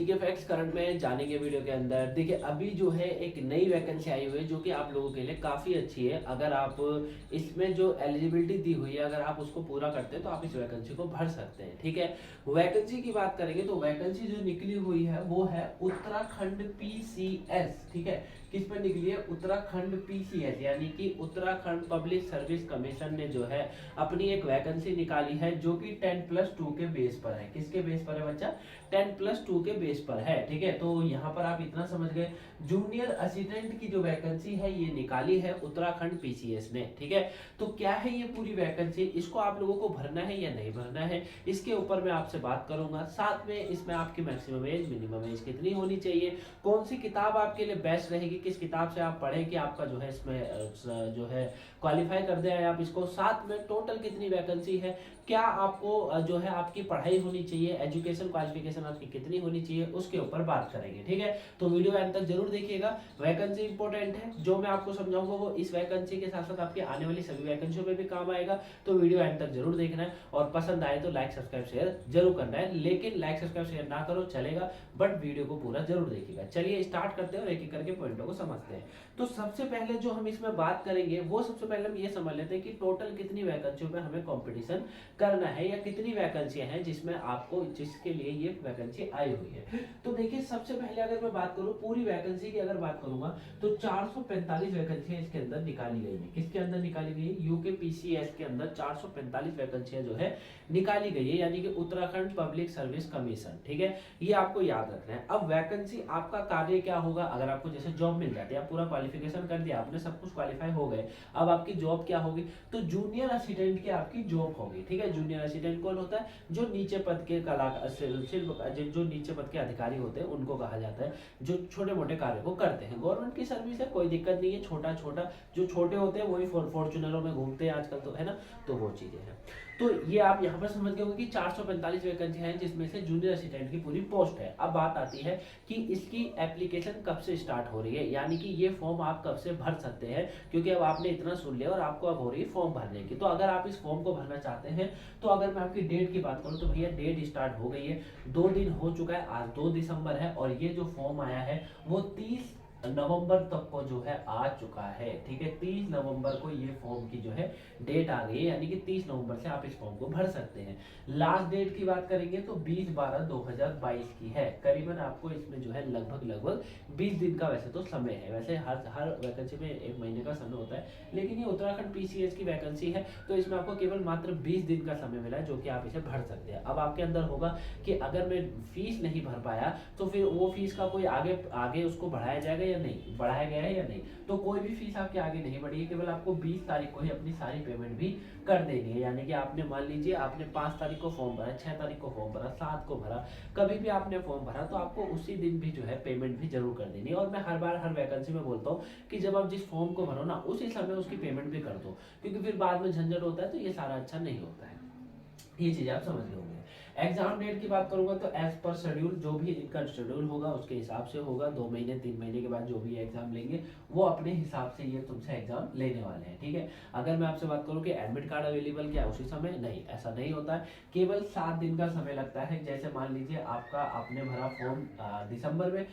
GK facts current में जानेंगे video के अंदर। देखिए अभी जो है एक नई वैकेंसी आई हुई है जो कि आप लोगों के लिए काफ़ी अच्छी है। अगर आप इसमें जो एलिजिबिलिटी दी हुई है अगर आप उसको पूरा करते हैं तो आप इस वैकेंसी को भर सकते हैं। ठीक है, वैकेंसी की बात करेंगे तो वैकेंसी जो निकली हुई है वो है उत्तराखंड पीसीएस। ठीक है, किस पर निकली है? उत्तराखंड पीसीएस यानी कि उत्तराखंड पब्लिक सर्विस कमीशन ने जो है अपनी एक वैकेंसी निकाली है जो कि 10+2 के बेस पर है। किसके बेस पर है बच्चा? 10+2 के बेस पर है। ठीक है, तो यहाँ पर आप इतना समझ गए, जूनियर असिस्टेंट की जो वैकेंसी है ये निकाली है उत्तराखंड पीसीएस ने। ठीक है, तो क्या है ये पूरी वैकेंसी, इसको आप लोगों को भरना है या नहीं भरना है, इसके ऊपर मैं आपसे बात करूंगा। साथ में इसमें आपकी मैक्सिमम एज मिनिमम एज कितनी होनी चाहिए, कौन सी किताब आपके लिए बेस्ट रहेगी, किस किताब से आप पढ़ें कि आपका जो है इसमें जो है क्वालिफाई कर दे आप इसको। साथ में टोटल कितनी वैकेंसी है, क्या आपको जो है आपकी पढ़ाई होनी चाहिए, एजुकेशन क्वालिफिकेशन आपकी कितनी होनी चाहिए, उसके ऊपर बात करेंगे। ठीक है, तो वीडियो एंड तक जरूर देखिएगा। वैकेंसी इंपॉर्टेंट है, जो मैं आपको समझाऊंगा वो इस वैकेंसी के साथ साथ आपकी आने वाली सभी वैकेंसियों में भी काम आएगा। तो वीडियो एंड तक जरूर देखना है और पसंद आए तो लाइक सब्सक्राइब शेयर जरूर करना है। लेकिन लाइक सब्सक्राइब शेयर ना करो चलेगा, बट वीडियो को पूरा जरूर देखिएगा। चलिए स्टार्ट करते हैं और एक एक करके पॉइंटों को समझते हैं। तो सबसे पहले जो हम इसमें बात करेंगे वो सबसे पहले हम ये समझ लेते हैं कि टोटल कितनी वैकेंसियों में हमें कंपटीशन करना है या कितनी वैकेंसियां हैं जिसमें आपको जिसके लिए ये वैकेंसी आई हुई है। तो देखिए सबसे पहले अगर मैं बात करूं पूरी वैकेंसी की अगर बात करूंगा तो 445 वैकेंसियां इसके अंदर निकाली गई है। किसके अंदर निकाली गई है? यूके पीसीएस के अंदर 445 वैकेंसियां जो है निकाली गई है, यानी कि उत्तराखंड पब्लिक सर्विस कमीशन। ठीक है, ये आपको याद रखना है। अब वैकेंसी आपका कार्य क्या होगा, अगर आपको जैसे जॉब मिल जाती है, आप पूरा क्वालिफिकेशन कर दिया, आपने सब कुछ क्वालिफाई हो गए, अब आपकी जॉब क्या होगी? तो जूनियर असिस्टेंट की आपकी जॉब होगी। ठीक है, जूनियर असिस्टेंट कौन होता है? जो नीचे पद के कलाकार जो नीचे पद के अधिकारी होते हैं उनको कहा जाता है, जो छोटे मोटे कार्य को करते हैं। गवर्नमेंट की सर्विस है, कोई दिक्कत नहीं है, छोटा छोटा जो छोटे होते हैं वही फॉर्चुनरों में घूमते हैं आजकल, तो है ना, तो वो चीजें हैं। तो ये आप यहाँ पर समझ गए होंगे कि 445 वैकेंसी हैं जिसमें से जूनियर असिस्टेंट की पूरी पोस्ट है। अब बात आती है कि इसकी एप्लीकेशन कब से स्टार्ट हो रही है, यानी कि ये फॉर्म आप कब से भर सकते हैं, क्योंकि अब आपने इतना सुन लिया और आपको अब हो रही है फॉर्म भरने की। तो अगर आप इस फॉर्म को भरना चाहते हैं तो अगर मैं आपकी डेट की बात करूं तो भैया डेट स्टार्ट हो गई है, 2 दिन हो चुका है, आज 2 दिसंबर है और ये जो फॉर्म आया है वो 30 नवंबर तक को जो है आ चुका है। ठीक है, 30 नवंबर को ये फॉर्म की जो है डेट आ गई है, यानी कि 30 नवंबर से आप इस फॉर्म को भर सकते हैं। लास्ट डेट की बात करेंगे तो 20/12/2022 की है। करीबन आपको इसमें जो है लगभग 20 दिन का वैसे तो समय है। वैसे हर वैकेंसी में 1 महीने का समय होता है, लेकिन ये उत्तराखंड पीसीएस की वैकेंसी है तो इसमें आपको केवल मात्र 20 दिन का समय मिला है जो कि आप इसे भर सकते हैं। अब आपके अंदर होगा कि अगर मैं फीस नहीं भर पाया तो फिर वो फीस का कोई आगे आगे उसको बढ़ाया जाएगा या नहीं, बढ़ाया गया है या नहीं, तो कोई भी फीस आपके आगे नहीं बढ़ी है, केवल आपको 20 तारीख को ही अपनी सारी पेमेंट भी कर देनी है। यानी कि आपने मान लीजिए आपने 5 तारीख को फॉर्म भरा, 6 तारीख को फॉर्म भरा, 7 को भरा, कभी भी आपने फॉर्म भरा तो आपको उसी दिन भी जो है पेमेंट भी जरूर कर देनी है। और मैं हर बार हर वैकेंसी में बोलता हूँ कि जब आप जिस फॉर्म को भरो ना उसी समय उसकी पेमेंट भी कर दो, क्योंकि फिर बाद में झंझट होता है तो ये सारा अच्छा नहीं होता है। ये चीज आप समझ गए होंगे। एग्जाम डेट की बात करूंगा तो एज पर शेड्यूल, जो भी इनका शेड्यूल होगा उसके हिसाब से होगा। 2 महीने 3 महीने के बाद जो भी एग्जाम लेंगे वो अपने हिसाब से ये तुमसे एग्जाम लेने वाले हैं। ठीक है, अगर मैं आपसे बात करूं कि एडमिट कार्ड अवेलेबल क्या उसी समय, नहीं, ऐसा नहीं होता है, केवल 7 दिन का समय लगता है। जैसे मान लीजिए आपका आपने भरा फॉर्म दिसंबर में,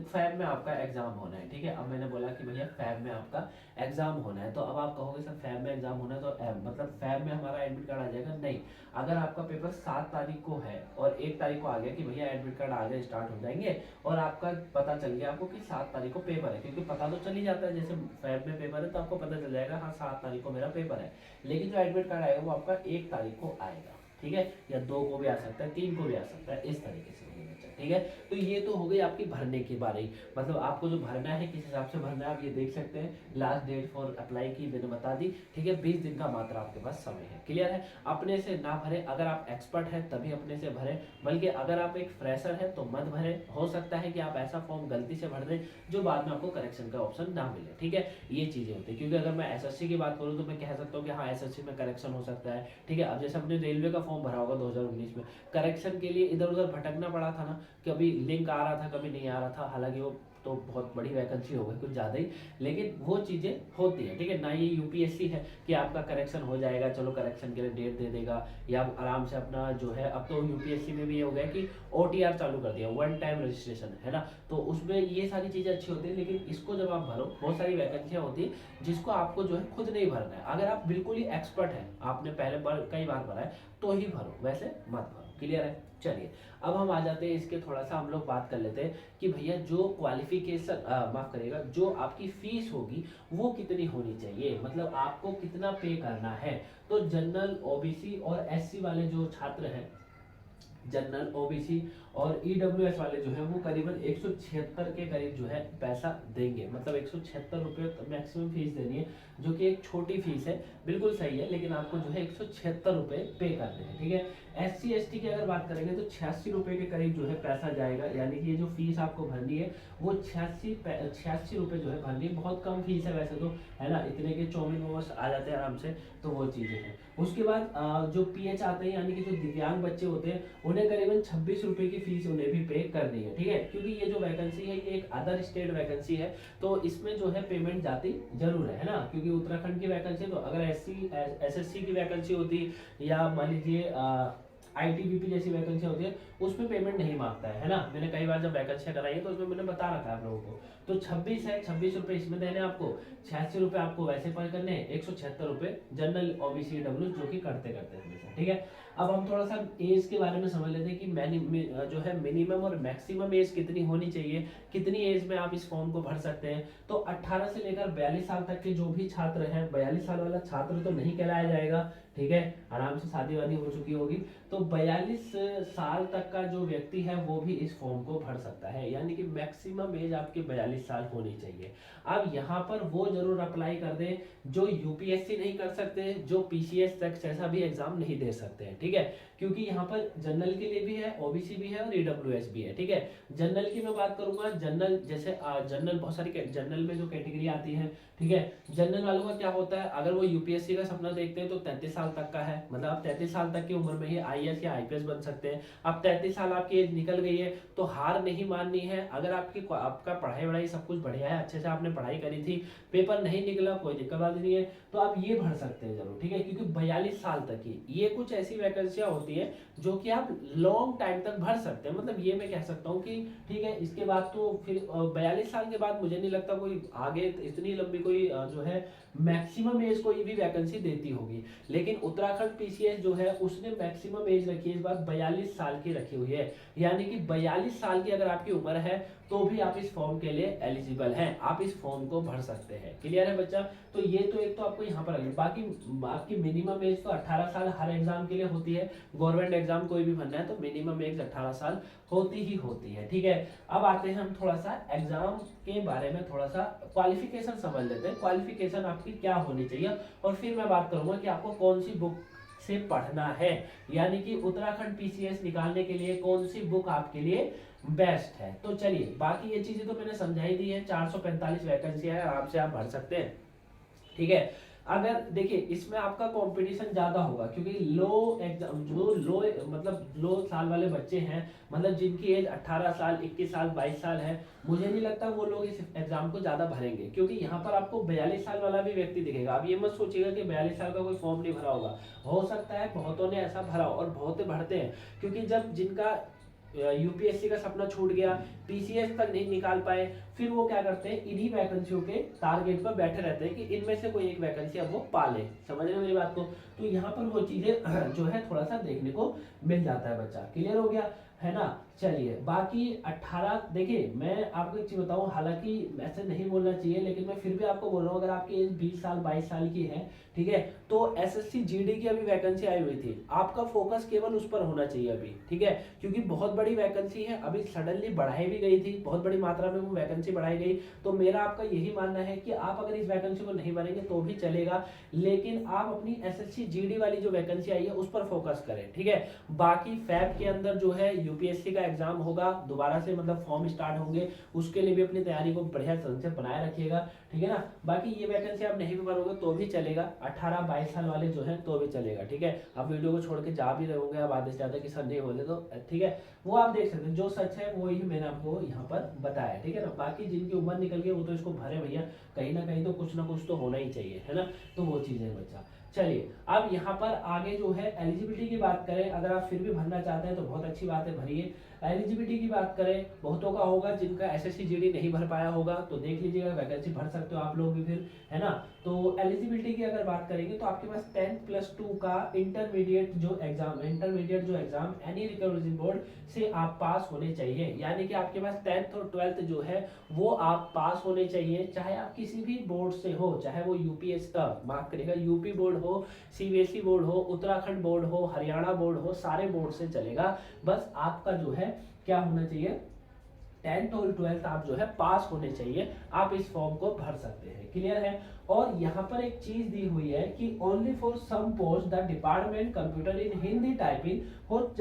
फैब में आपका एग्जाम होना है। ठीक है, अब मैंने बोला कि भैया फैब में आपका एग्जाम होना है, तो अब आप कहोगे सर फैब में एग्जाम होना है तो मतलब फैब में हमारा एडमिट कार्ड आ जाएगा? नहीं, अगर आपका पेपर 7 तारीख को है और 1 तारीख को आ गया कि भैया एडमिट कार्ड आ गए स्टार्ट हो जाएंगे, और आपका पता चल गया आपको कि 7 तारीख को पेपर है, क्योंकि पता तो चल ही जाता है, जैसे फैब में पेपर है तो आपको पता चल जाएगा हाँ 7 तारीख को मेरा पेपर है, लेकिन जो एडमिट कार्ड आएगा वो आपका 1 तारीख को आएगा। ठीक है, या 2 को भी आ सकता है, 3 को भी आ सकता है, इस तरीके से। ठीक है, तो ये तो हो गई आपकी भरने की बारी, मतलब आपको जो भरना है किस हिसाब से भरना है आप ये देख सकते हैं। लास्ट डेट फॉर अप्लाई की मैंने बता दी। ठीक है, 20 दिन का मात्र आपके पास समय है। क्लियर है, अपने से ना भरे, अगर आप एक्सपर्ट है तभी अपने से भरे, बल्कि अगर आप एक फ्रेशर है तो मत भरे। हो सकता है कि आप ऐसा फॉर्म गलती से भर दें जो बाद में आपको करेक्शन का ऑप्शन ना मिले। ठीक है, ये चीजें होती है, क्योंकि अगर मैं एसएससी की बात करूँ तो मैं कह सकता हूँ कि हाँ एसएससी में करेक्शन हो सकता है। ठीक है, अब जैसे अपने रेलवे का फॉर्म भरा होगा 2019 में, करेक्शन के लिए इधर उधर भटकना पड़ा था ना, कभी लिंक आ रहा था कभी नहीं आ रहा था, हालांकि वो तो बहुत बड़ी वैकेंसी हो गई कुछ ज़्यादा ही, लेकिन वो चीज़ें होती है, ठीक है ना। ये यूपीएससी है कि आपका करेक्शन हो जाएगा, चलो करेक्शन के लिए डेट दे देगा, या आप आराम से अपना जो है, अब तो यूपीएससी में भी ये हो गया कि ओटीआर चालू कर दिया, वन टाइम रजिस्ट्रेशन, है ना। तो उसमें ये सारी चीज़ें अच्छी होती है, लेकिन इसको जब आप भरो, बहुत सारी वैकेंसियाँ होती है जिसको आपको जो है खुद नहीं भरना है। अगर आप बिल्कुल ही एक्सपर्ट हैं, आपने पहले बार कई बार भरा है, तो ही भरो, वैसे मत भरो। क्लियर है। चलिए अब हम आ जाते हैं इसके, थोड़ा सा हम लोग बात कर लेते हैं कि भैया जो क्वालिफिकेशन, माफ करिएगा, जो आपकी फीस होगी वो कितनी होनी चाहिए, मतलब आपको कितना पे करना है। तो जनरल, ओबीसी और एससी वाले जो छात्र हैं, जनरल, ओबीसी और ईडब्ल्यूएस वाले जो है वो करीबन 176 के करीब जो है पैसा देंगे, मतलब 176 रुपये मैक्सिमम फीस देनी है, जो कि एक छोटी फीस है, बिल्कुल सही है, लेकिन आपको जो है 176 रुपये पे करने हैं, ठीक है। एससी एसटी की अगर बात करेंगे तो 86 रुपये के करीब जो है पैसा जाएगा, यानी कि ये जो फीस आपको भरनी है वो 86 रुपये जो है भरनी है। बहुत कम फीस है वैसे तो, है ना, इतने के चौमिन मोमोस आ जाते हैं आराम से, तो वो चीज़ें हैं। उसके बाद जो पीएच आते हैं, यानी कि जो दिव्यांग बच्चे होते हैं, उन्हें करीबन 26 रुपये की फीस उन्हें भी पे करनी है, ठीक है, क्योंकि ये जो वैकेंसी है ये एक अदर स्टेट वैकेंसी है, तो इसमें जो है पेमेंट जाती जरूर है ना, क्योंकि उत्तराखंड की वैकेंसी, तो अगर एसएससी की वैकेंसी होती या मान लीजिए आईटीबीपी जैसी वैकेंसी होती है, उसमें पेमेंट नहीं मांगता है ना। मैंने कई बार जब वैकेंसियां कराई है तो उसमें मैंने बता रखा है आप लोगों को। तो 26 है, 26 रुपये इसमें देने आपको, 86 रुपये आपको वैसे पर करने हैं, 176 रुपये जनरल, ओबीसी, डब्ल्यू, जो कि करते करते हमेशा, ठीक है। अब हम थोड़ा सा एज के बारे में समझ लेते हैं कि जो है मिनिमम और मैक्सिमम एज कितनी होनी चाहिए, कितनी एज में आप इस फॉर्म को भर सकते हैं। तो 18 से लेकर 42 साल तक के जो भी छात्र हैं, 42 साल वाला छात्र तो नहीं कहलाया जाएगा, ठीक है, आराम से शादी वादी हो चुकी होगी, तो 42 साल तक का जो व्यक्ति है वो भी इस फॉर्म को भर सकता है, यानी कि मैक्सिमम एज आपकी 42 साल होनी चाहिए। अब यहाँ पर वो जरूर अप्लाई कर दें जो यूपीएससी नहीं कर सकते, जो पीसीएस तक जैसा भी एग्जाम नहीं दे सकते हैं, ठीक है, क्योंकि यहाँ पर जनरल के लिए भी है, ओबीसी भी है और ईडब्ल्यूएस भी है, ठीक है। जनरल की मैं बात करूंगा, जनरल जैसे जनरल बहुत सारी जनरल में जो कैटेगरी आती है, ठीक है, जनरल वालों का क्या होता है, अगर वो यूपीएससी का सपना देखते हैं तो 33 साल तक का है, मतलब आप 33 साल तक की उम्र में ही आईएएस या आईपीएस बन सकते हैं। अब 33 साल आपकी एज निकल गई है तो हार नहीं माननी है। अगर आपका पढ़ाई वढ़ाई सब कुछ बढ़िया है, अच्छे से आपने पढ़ाई करी थी, पेपर नहीं निकला, कोई दिक्कत बात नहीं है, तो आप ये भर सकते हैं जरूर, ठीक है, क्योंकि 42 साल तक की ये कुछ ऐसी वैकेंसियां होती है जो कि आप लॉन्ग टाइम तक भर सकते हैं, मतलब ये मैं कह सकता हूँ कि ठीक है। इसके बाद तो फिर 42 साल के बाद मुझे नहीं लगता कोई आगे इतनी लंबी कोई जो है मैक्सिमम एज कोई भी वैकेंसी देती होगी, लेकिन उत्तराखंड पीसीएस जो है उसने मैक्सिमम एज रखी है इस बार 42 साल की रखी हुई है, यानी कि 42 साल की अगर आपकी उम्र है तो भी आप इस फॉर्म के लिए एलिजिबल हैं, आप इस फॉर्म को भर सकते हैं। क्लियर है बच्चा। तो ये तो एक तो आपको यहाँ पर अगर बाकी आपकी मिनिमम एज तो 18 साल हर एग्जाम के लिए होती है, गवर्नमेंट एग्जाम कोई भी भरना है तो मिनिमम एज 18 साल होती ही होती है, ठीक है। अब आते हैं हम थोड़ा सा एग्जाम के बारे में, थोड़ा सा क्वालिफिकेशन समझ लेते हैं, क्वालिफिकेशन आपकी क्या होनी चाहिए, और फिर मैं बात करूंगा कि आपको कौन सी बुक से पढ़ना है, यानी कि उत्तराखंड पीसीएस निकालने के लिए कौन सी बुक आपके लिए बेस्ट है। तो चलिए बाकी ये चीजें तो मैंने समझाई दी है, 445 वैकेंसी है, आराम से आप भर सकते हैं, ठीक है। अगर देखिए इसमें आपका कंपटीशन ज्यादा होगा, क्योंकि लो एग्जाम जो लो साल वाले बच्चे हैं, मतलब जिनकी एज 18 साल, 21 साल, 22 साल है, मुझे नहीं लगता वो लोग इस एग्जाम को ज्यादा भरेंगे, क्योंकि यहाँ पर आपको 42 साल वाला भी व्यक्ति दिखेगा। अब ये मत सोचिएगा कि 42 साल का कोई फॉर्म नहीं भरा होगा, हो सकता है बहुतों ने ऐसा भरा और बहुत भरते हैं, क्योंकि जब जिनका यूपीएससी का सपना छूट गया, पीसीएस तक नहीं निकाल पाए, फिर वो क्या करते हैं, इन्हीं वैकेंसियों के टारगेट पर बैठे रहते हैं कि इनमें से कोई एक वैकेंसी अब वो पाले। समझ रहे हो मेरी बात को। तो यहाँ पर वो चीजें जो है थोड़ा सा देखने को मिल जाता है बच्चा। क्लियर हो गया है ना। चलिए बाकी 18 देखिए मैं आपको एक चीज बताऊं, हालांकि ऐसे नहीं बोलना चाहिए लेकिन मैं फिर भी आपको बोल रहा हूँ, अगर आपकी एज 20 साल 22 साल की है, ठीक है, तो एसएससी जीडी की अभी वैकेंसी आई हुई थी, आपका फोकस केवल उस पर होना चाहिए अभी, ठीक है, क्योंकि बहुत बड़ी वैकेंसी है, अभी सडनली बढ़ाई भी गई थी, बहुत बड़ी मात्रा में वो वैकेंसी बढ़ाई गई। तो मेरा आपका यही मानना है कि आप अगर इस वैकेंसी को नहीं भरेंगे तो भी चलेगा, लेकिन आप अपनी एसएससी जीडी वाली जो वैकेंसी आई है उस पर फोकस करें, ठीक है। बाकी फैब के अंदर जो है यूपीएससी का एग्जाम होगा दोबारा से, मतलब फॉर्म स्टार्ट होंगे, उसके लिए भी अपनी तैयारी को बढ़िया तरह से बनाए रखिएगा, ठीक है ना। बाकी ये वैकेंसी आप नहीं भी भरोगे तो भी चलेगा, 18-22 साल वाले जो हैं तो भी चलेगा, ठीक है। आप वीडियो को छोड़ के जा भी रहे होंगे अब आधे से ज्यादा कि सर नहीं बोले तो, ठीक है, वो आप देख सकते हैं, जो सच है वो ही मैंने आपको यहाँ पर बताया, ठीक है ना। बाकी जिनकी उम्र निकल गई वो तो इसको भरे भैया, कहीं ना कहीं तो कुछ ना कुछ तो होना ही चाहिए, है ना, तो वो चीज़ है बच्चा। चलिए अब यहाँ पर आगे जो है एलिजिबिलिटी की बात करें, अगर आप फिर भी भरना चाहते हैं तो बहुत अच्छी बात है, भरिए। एलिजिबिलिटी की बात करें, बहुतों का होगा जिनका एसएससी जीडी नहीं भर पाया होगा, तो देख लीजिएगा वैकेंसी भर सकते हो आप लोग भी फिर, है ना। तो एलिजिबिलिटी की अगर बात करेंगे तो आपके पास 10+2 का इंटरमीडिएट जो एग्जाम एनी रिकग्निशन बोर्ड से आप पास होने चाहिए, यानी कि आपके पास 10th और 12th जो है वो आप पास होने चाहिए, चाहे आप किसी भी बोर्ड से हो, चाहे वो यूपीएस माफ करिएगा यूपी बोर्ड हो, सीबीएसई बोर्ड हो, उत्तराखंड बोर्ड हो, हरियाणा बोर्ड हो, सारे बोर्ड से चलेगा। बस आपका जो है क्या होना चाहिए, 10th और 12th आप जो है पास होने चाहिए, आप इस फॉर्म को भर सकते हैं, क्लियर है। और यहाँ पर एक चीज दी हुई है कि only for some post the department computer in Hindi typing for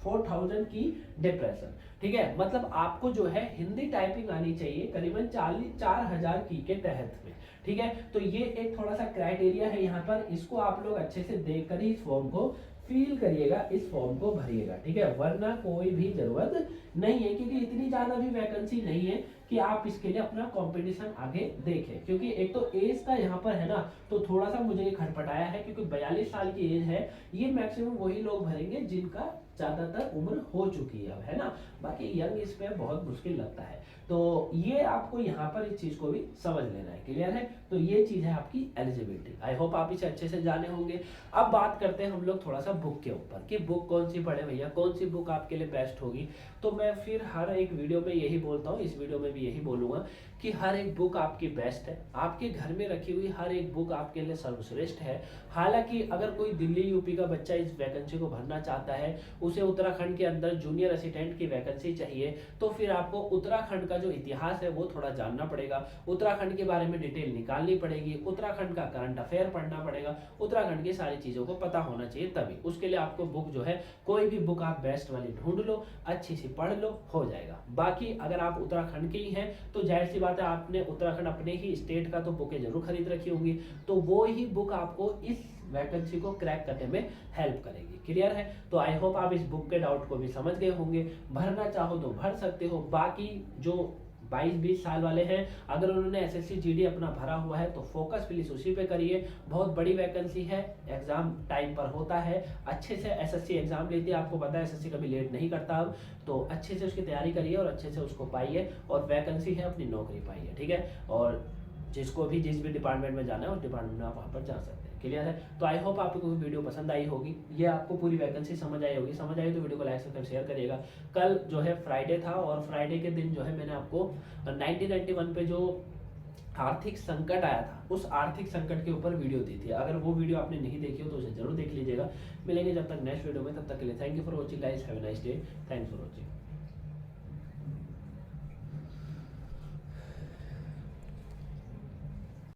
4000 की डिप्रेशन, ठीक है, मतलब आपको जो है हिंदी टाइपिंग आनी चाहिए करीबन 4,000 की के तहत में, ठीक है। तो ये एक थोड़ा सा क्राइटेरिया है यहाँ पर, इसको आप लोग अच्छे से देखकर ही इस फॉर्म को फील करिएगा, इस फॉर्म को भरिएगा, ठीक है, वरना कोई भी जरूरत नहीं है, क्योंकि इतनी ज्यादा भी वैकेंसी नहीं है कि आप इसके लिए अपना कंपटीशन आगे देखें, क्योंकि एक तो एज का यहाँ पर है ना, तो थोड़ा सा मुझे खटपटाया है, क्योंकि 42 साल की एज है, ये मैक्सिमम वही लोग भरेंगे जिनका ज्यादातर उम्र हो चुकी है, है ना। बाकी यंग इस पे बहुत मुश्किल लगता है, तो ये आपको यहाँ पर इस चीज को भी समझ लेना है, क्लियर है। तो ये चीज है आपकी एलिजिबिलिटी, आई होप आप इसे अच्छे से जाने होंगे। अब बात करते हैं हम लोग थोड़ा सा बुक के ऊपर कि बुक कौन सी पढ़े भैया, कौन सी बुक आपके लिए बेस्ट होगी। तो मैं फिर हर एक वीडियो में यही बोलता हूँ, इस वीडियो में भी यही बोलूंगा कि हर एक बुक आपकी बेस्ट है, आपके घर में रखी हुई हर एक बुक आपके लिए सर्वश्रेष्ठ है। हालांकि अगर कोई दिल्ली यूपी का बच्चा इस वैकेंसी को भरना चाहता है, उसे उत्तराखंड के अंदर जूनियर असिस्टेंट की वैकेंसी चाहिए, तो फिर आपको उत्तराखंड का जो इतिहास है वो थोड़ा जानना पड़ेगा, उत्तराखंड के बारे में डिटेल निकालनी पड़ेगी, उत्तराखंड का करंट अफेयर पढ़ना पड़ेगा, उत्तराखंड की सारी चीजों को पता होना चाहिए, तभी उसके लिए आपको बुक जो है कोई भी बुक आप बेस्ट वाली ढूंढ लो, अच्छी सी पढ़ लो, हो जाएगा। बाकी अगर आप उत्तराखंड के ही हैं तो जाहिर सी बात है आपने उत्तराखंड अपने ही स्टेट का तो बुकें जरूर खरीद रखी होंगी, तो वो ही बुक आपको इस वैकेंसी को क्रैक करने में हेल्प करेगी, क्लियर है। तो आई होप आप इस बुक के डाउट को भी समझ गए होंगे, भरना चाहो तो भर सकते हो। बाकी जो 22-20 साल वाले हैं, अगर उन्होंने एसएससी जीडी अपना भरा हुआ है तो फोकस प्लीज उसी पे करिए, बहुत बड़ी वैकेंसी है, एग्जाम टाइम पर होता है, अच्छे से एसएससी एग्जाम लेती है, आपको पता है एसएससी कभी लेट नहीं करता अब, तो अच्छे से उसकी तैयारी करिए और अच्छे से उसको पाइए, और वैकेंसी है अपनी नौकरी पाइए, ठीक है। और जिसको भी जिस भी डिपार्टमेंट में जाना है उस डिपार्टमेंट में आप वहाँ पर जा सकते हैं, क्लियर है। तो आई होप आपको वीडियो पसंद आई होगी, ये आपको पूरी वैकेंसी समझ आई होगी, समझ आई तो वीडियो को लाइक सब्सक्राइब शेयर करिएगा। कल जो है फ्राइडे था, और फ्राइडे के दिन जो है मैंने आपको 1991 पे जो आर्थिक संकट आया था उस आर्थिक संकट के ऊपर वीडियो दी थी, अगर वो वीडियो आपने नहीं देखी हो तो उसे जरूर देख लीजिएगा। मिलेंगे जब तक नेक्स्ट वीडियो में, तब तक के लिए thank you for watching guys, have a nice day, thanks for watching.